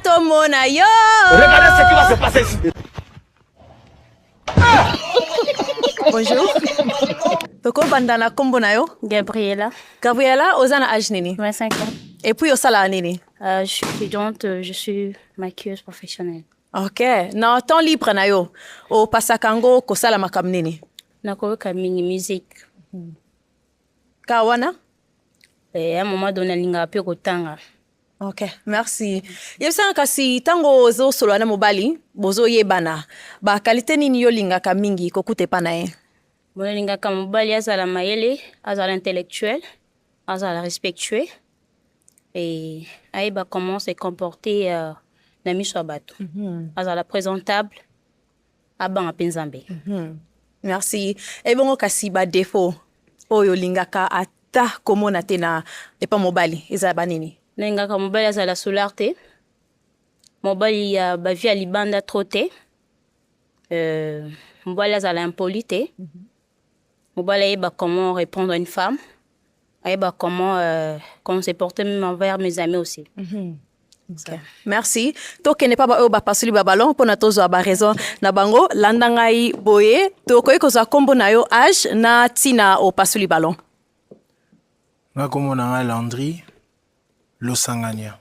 tomona yo. Regardez ce qui va se passer ici. Bonjour. Toko bandana kombo na yo? Gabriela. Gabriela, ozana âge nini? 25 ans. Et puis osala nini? Je suis étudiante, je suis maquilleuse professionnelle. Ok. Na temps libre na yo, o pasakango kosala makam nini? Nakoyoka mini musique. Kawana? Et à un moment donné, linga pe kotanga. Ok, merci. Yebisanga kasi tango ozo solo na mobali, bozo yebana. Ba kalite nini yo linga ka mingi kokute pa na ye? Bon, linga ka mobali azala mayele, azala intellectuel, azala respectueux. Et aïba comment se comporter na miso bato. Azala présentable, abanga penzambe. Merci. Et bongo kasi ba défaut oyo linga ka ata komona te na epa mobali eza banini? Linga ka mobali azala solarté. Mobali ya ba vie libanda troté. Mobali azala impoli te. Mobali aïba comment répondre à une femme. Aïba comment se porter même envers mes amis aussi. Okay. Merci. Toke ne pas ba ba pasuli ba ballon pona tozo ba raison na bango landa ngai boye toko eko za kombo na yo âge na tina o pasuli ballon. Na kombo na nga Landry Losangania.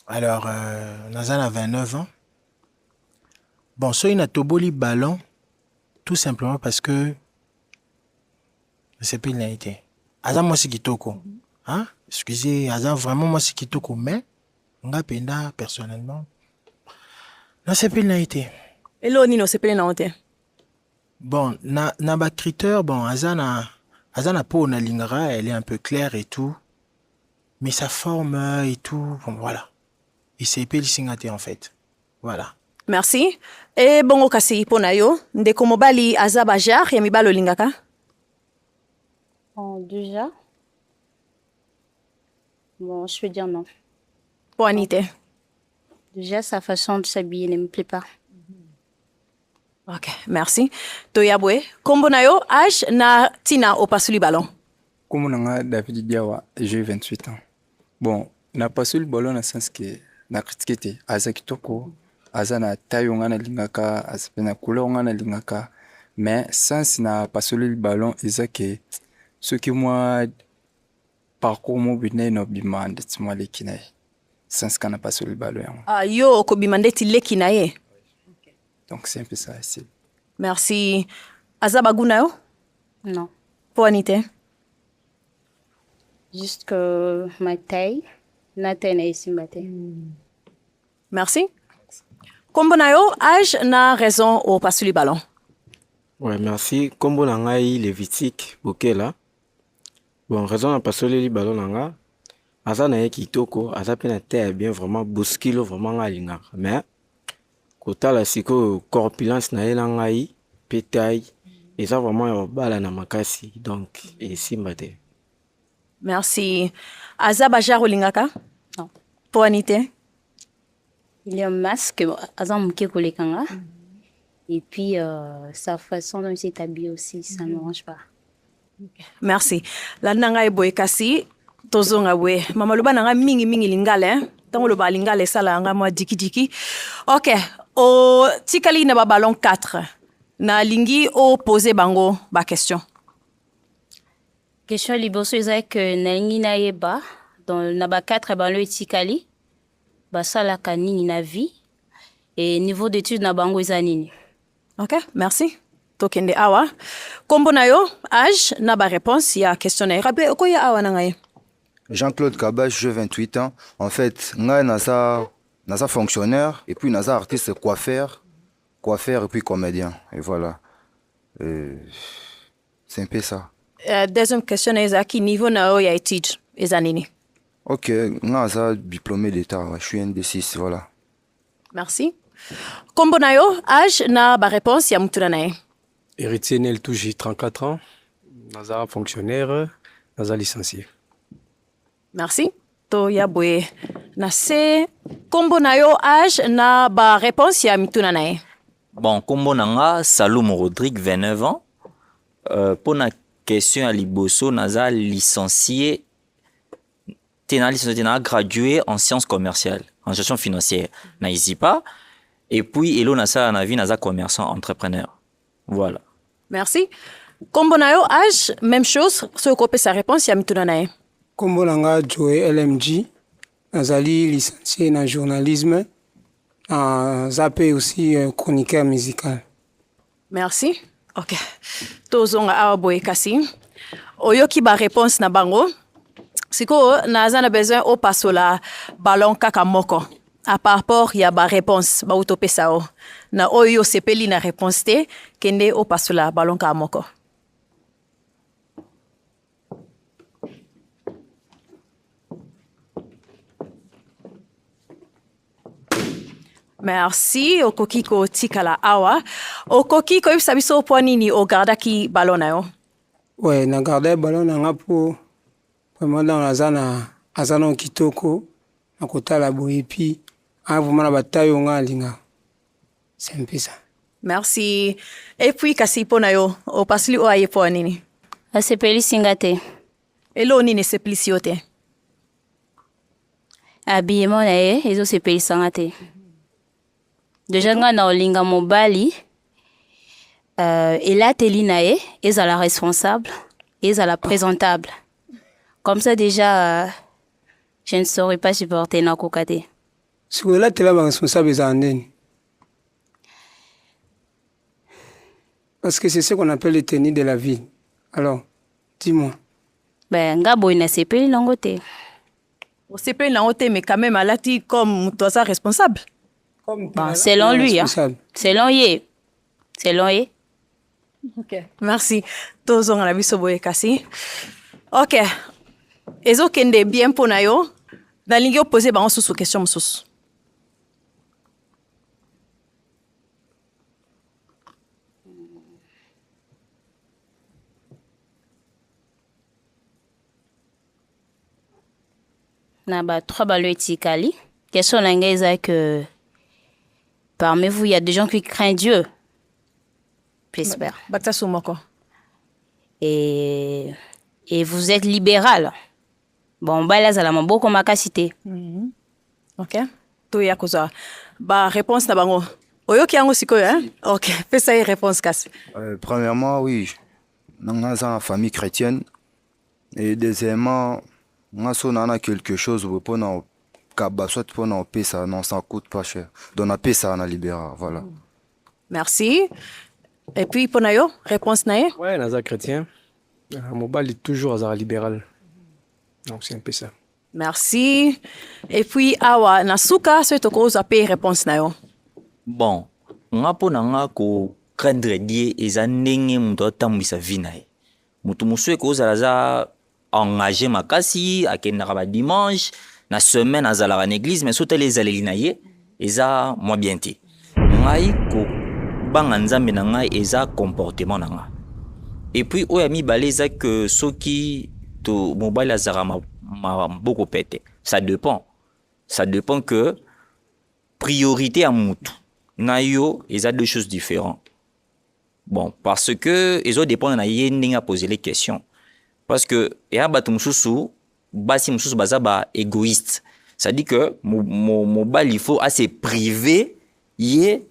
Alors nazana 29 ans. Bon, so ina toboli ballon tout simplement parce que c'est pas une été. Aza moi kitoko. Hein? Excusez, Aza vraiment moi kitoko mais nga penda personnellement. Non c'est pas une été. Elo nino c'est pas na honte. Bon, na ba critère bon Aza na peau na lingara, elle est un peu claire et tout. Mais sa forme et tout, bon voilà. Il s'est épelé singate en fait. Voilà. Merci. Et bongo kasi pona yo ndeko mobali aza bajar ya mibalo lingaka? Déjà, bon, je peux dire non. Po anite. Déjà, sa façon de s'habiller ne me plaît pas. Ok, merci. Toyabwe, kombo na yo âge na tina o pasuli ballon. Comme on a David Diawa, j'ai 28 ans. Bon, na pasuli ballon na sens que na critiqué aza kitoko, aza na taille na lingaka, aza na couleur na lingaka, mais sens na pasuli ballon eza que ce qui moi parcours mo bine no bimande tsuma lekina sans kana pas sur le ballon. Ah yo ko bimande ti lekina ye. Donc c'est un peu ça ici. Merci. Azaba guna yo? Non. Po anite. Juste que ma taille na taille na ici ma taille. Merci. Kombo na yo âge na raison au pasuli ballon. Ouais, merci. Kombo na ngai Levitique Bokela. Bon, raison na pasoli li ballon nanga. Asa na ye kitoko, asa pe na terre bien vraiment boskilo vraiment nga lingaka. Mais kota la siko corpulence na ye na ngai pétail et ça vraiment ya bala na makasi donc ici mbate. Merci. Asa bajar lingaka? Non. Po anite. Il y a un masque azan muke kolekanga. Et puis sa façon dont il s'est habillé aussi, ça ne me range pas. Merci. La nanga boy kasi tozonga we. Mama luba nanga mingi lingale. Tango luba lingale sala nga mwa diki. OK. O tikali na ba ballon 4. Na lingi o poser bango ba question. Question liboso eza que na lingi na yeba dans na ba 4 ballon tikali. Ba sala kanini na vie et niveau d'étude na bango eza nini. OK, merci. Tokende awa. Kombo na yo, âge, na ba réponse, ya questionnaire. Rappelez, oko ya awa na ngai? Jean-Claude Kabash, j'ai 28 ans. En fait, ngai nasa fonctionnaire et puis nasa artiste coiffeur et puis comédien. Et voilà. C'est un peu ça. Deuxième question est qui niveau na yo ya étude eza nini? OK, nasa diplômé d'état, je suis ND6, voilà. Merci. Kombo na yo, âge, na ba réponse, ya mutu na nae? Héritier Nel Touji, 34 ans. Naza fonctionnaire, naza licencié. Merci. To ya boye. Na se kombo na yo âge na ba réponse ya mutu na nae? Bon, kombo nanga Saloum Rodrigue, 29 ans. Pour la question à liboso, naza licencié t'es gradué en sciences commerciales, en gestion financière. Na pas. Et puis, Elo Nasa Navi Nasa commerçant, entrepreneur. Voilà. Merci. Kombo na yo âge, même chose. Ce qu'on sa réponse, ya mituna na ye. Kombo nanga Joe LMG. Nazali licencié en journalisme. Zappé aussi chroniqueur musical. Merci. Ok. Tozonga awa boye kasi. Oyoki ba réponse na bango. Siko naza na besoin o pasola ballon kaka moko. À par rapport ya ba réponse ba utopesa o. Na oyo sepeli na réponse te kende o pasola ballon kaka moko. Merci. Okoki ko tikala awa. Okoki ko yebisa biso po nini o gardaki ballon na yo? Ouais, na gardé ballon nanga po vraiment dans la zona azana kitoko na kotala boye puis vraiment na bataille nga linga. C'est un peu ça. Merci. Et puis kasi po na yo o pasli o aye po nini? Asepeli singate. Elo nini sepeli siote? Habillement na ye, ezo sepeli sangate. Déjà nga na olinga mobali, et teli na ye, ezala responsable, ezala présentable. Comme ça déjà, je ne saurais pas supporter na kokate. Si vous êtes là, responsable ezandeni. Parce que c'est ce qu'on appelle les tenues de la ville. Alors, dis-moi. Ben, nga boy na sepeli nango te. O sepeli nango te, mais quand même alati comme toza responsable. Bon, selon lui, hein. Selon ye. Selon ye. Ok. Merci. Tozonga na biso boye kasi. Ok. Ezo kende bien po na yo. Nalingi yo poser bango susu question mususu. Na ba 3 balo etikali. Question nanga eza que parmi vous, il y a des gens qui craignent Dieu. J'espère. Et vous êtes libéral. Bon, bah là, ça l'a beaucoup makasité. Ok. Tout y a cause. Bah, réponse na bango. Oyo ki yango sikoyo, hein? Ok. Fais ça y réponse casse. Premièrement, oui. Nous sommes une famille chrétienne. Et deuxièmement, nous sommes quelque chose pour nous. Soit pour nous payer ça, non, ça coûte pas cher. Donc on paye ça, on a libéré, voilà. Merci. Et puis pour nayo, réponse naye? Ouais, naza chrétien. Mon bal est toujours azara libéral. Donc c'est un peu ça. Merci. Et puis awa nasuka ce toko za paye réponse nayo. Bon, nga po nanga ko craindre die eza ndenge muto atambwisa vie na ye. Mutu musu ko za engagé makasi akendaka ba dimanche. Na semaine azala en église mais sote les aleli na ye eza moi bien te ngai ko banga nzambe na ngai eza comportement na nga et puis oya mibale eza que soki to mobile azara ma beaucoup pété ça dépend que priorité à mutu na yo eza deux choses différentes bon parce que ils ont dépend na ye ndinga poser les questions parce que ya batum susu basi msusu baza ba égoïste. Ça dit que mon bal il faut assez privé yé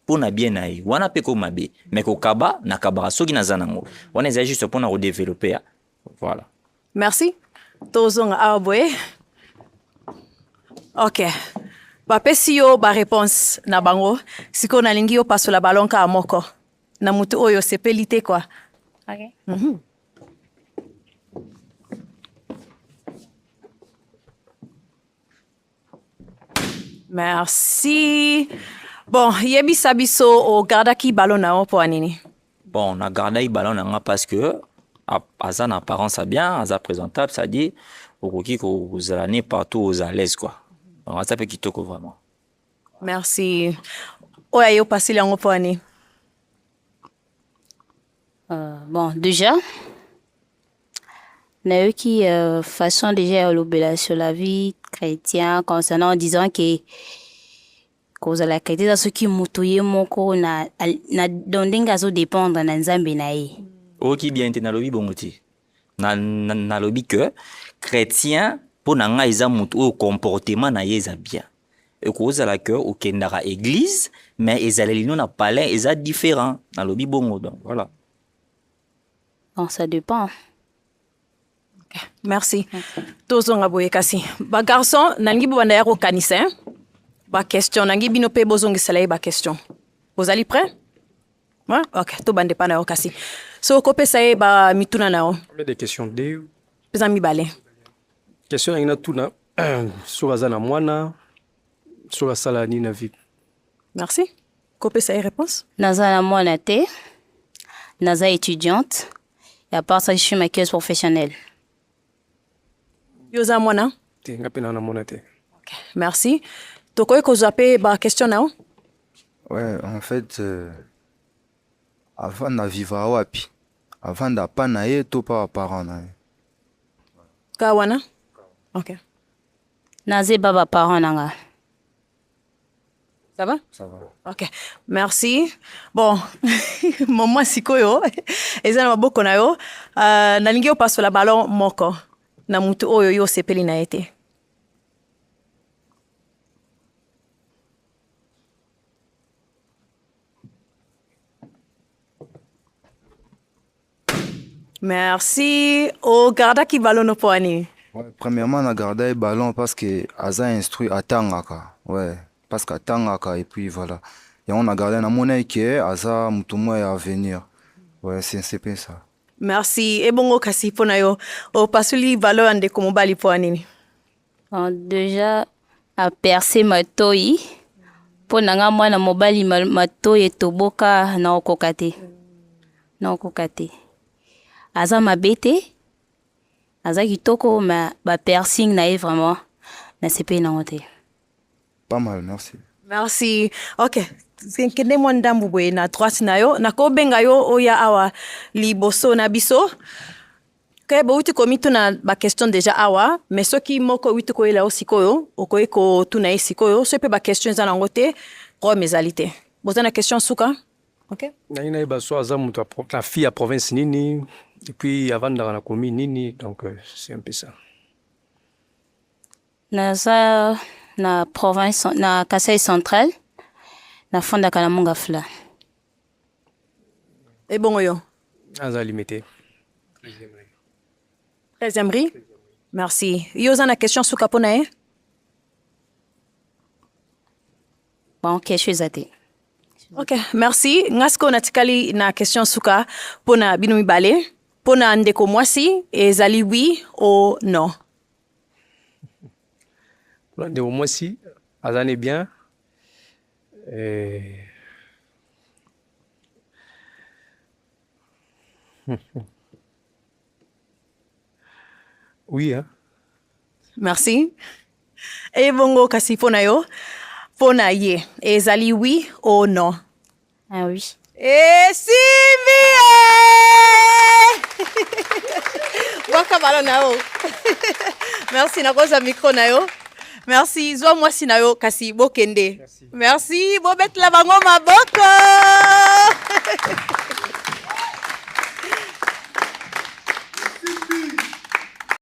pour na bien naï. Wana pe ko mabe mais ko kaba na kabara soki na zanango. Wana est juste pour na redévelopper. Voilà. Merci. Tozonga aboye. OK. Ba pesi yo ba réponse na bango. Siko na lingi yo paso la balonka amoko. Na mutu oyo sepelite quoi. OK. Merci. Bon, yebi sabiso o gardaki ballon na po anini. Bon, na gardai ballon na parce que asa na apparence bien, asa présentable, ça dit okoki ko zalane partout aux à l'aise quoi. Donc ça peut kitoko vraiment. Merci. Oya yo pasili yango po ani. Bon, déjà na eu qui façon déjà lobela sur la vie chrétien concernant en disant que cause la qualité de ce qui mutuye moko na dondenga zo dépendre na nzambe na ye. Oki bien te na lobi bongoti. Na lobi que chrétien mpo na ngai eza motu oyo comportement na ye eza bien ekozala ke okendaka église mais ezaleli no na palais eza différent nalobi bongo donc voilà. Bon, ça dépend. Merci. Tozonga boye kasi. Ba garçon nangi banda ya kokanisa. Ba question nangi bino pe bozongisela ba question. Vous allez prêt? Ouais, OK, to bande pa na kasi. So kopesa e ba mituna nao. Mais des questions de Pesa mi bale. question ina tuna sur azana mwana sur sala ni na vie. Merci. Kopesa e réponse? Naza na mwana te. Naza étudiante. Et à part ça, je suis maquilleuse professionnelle. Yoza mwana? Te ngapena na mwana te. OK, merci. Tokoy ko zape ba question nao? Ouais, en fait, avant de vivre à Wapi, avant d'apprendre na ye, to pa parents na ye. Kawana? OK. Naze baba parent nanga. Ça va? Ça va. OK. Merci. Bon, maman sikoyo, eza na maboko na yo, nalingi opasola ballon moko na mutu oyo yo sepeli na ete. Merci. O garda ki ballon no poani. Ouais, premièrement, on a gardé le ballon parce que Aza instruit à Tangaka. Ouais, parce qu'à Tangaka, et puis voilà. Et on a gardé la monnaie qui est Aza Moutouma à venir. Ouais, c'est bien ça. Merci. E bongo kasi pona yo. O pasuli ballon ande ko mobali poani. Bon, déjà, à percer ma toi. Pour nanga mwana mobali ma toi toboka na okokate. Na okokate. Aza mabete. Aza kitoko ma ba piercing na vraiment na sepe na ngote. Pas mal, merci. Merci. OK. Kende mwanda mbwe na droite na yo. Na ko benga yo oya awa liboso na biso. Kaya ba uti komito na ba question déjà awa. Mais soki moko uti ko ela osikoyo. Okoye ko tuna esikoyo. Sepe ba question za na ngote. Ko mezalité. Bozana question suka. OK. Na ina ba so aza mutu la fille à province nini. Et puis avant dans la commune nini, donc c'est un peu ça. Naza na province na Kasai central na fonda kana munga fla. Et bon yo. Aza limité. 13e riz. Merci. Yoza na question suka pona e? Bon, quelque chose à te. OK, merci. Ngasko natikali na question suka pona bino mibale. Pona ndeko mwasi ezali oui ou non. Pona ndeko mwasi azane bien. Oui, hein. Merci. Et bongo kasi pona yo. Pona ye ezali oui ou non. Ah oui. Et Sylvie! Waka balo na yo. Merci na koza micro na yo. Merci zwa mwasi na yo kasi bokende. Merci bobet la bango maboko.